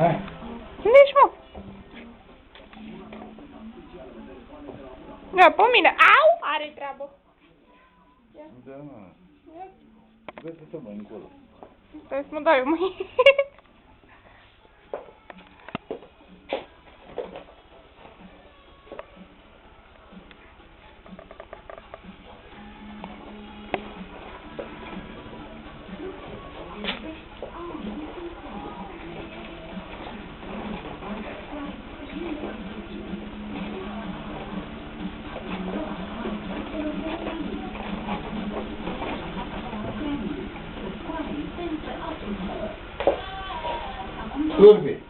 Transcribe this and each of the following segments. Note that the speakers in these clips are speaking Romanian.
Hai. Unde ești, mă? Ia, pe mine. Au! Are treabă. Ia. Da, mă. Ia. Găsi-te, mă, încolo. Stai să mă dau eu mâine. Slurbi.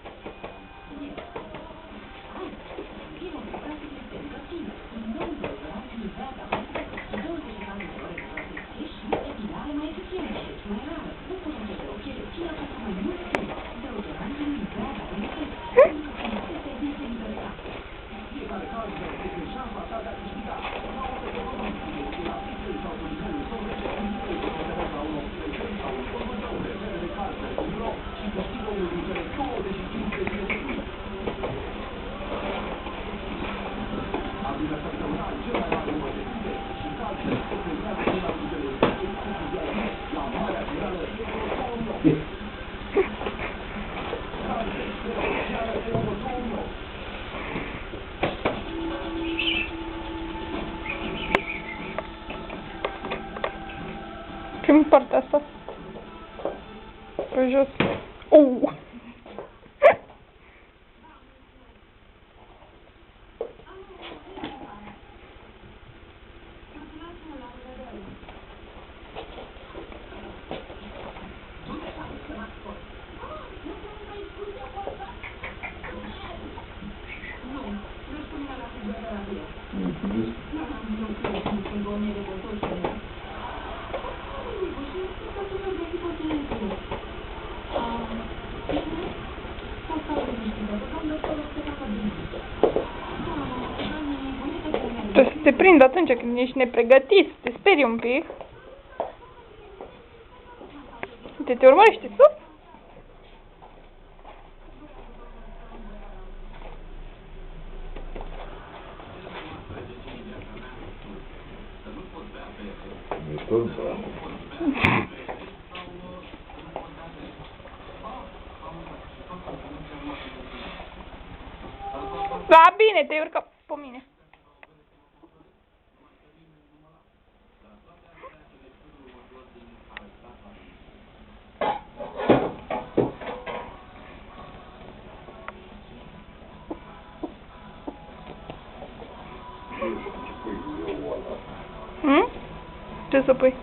Ce-mi partea asta? Pe jos. Trebuie să te prind atunci când ești nepregătit, să te sperii un pic. Uite, te urmărește sus. Mi-e tot, bă. Da, bine, te-ai urcat pe mine. Ce să pui?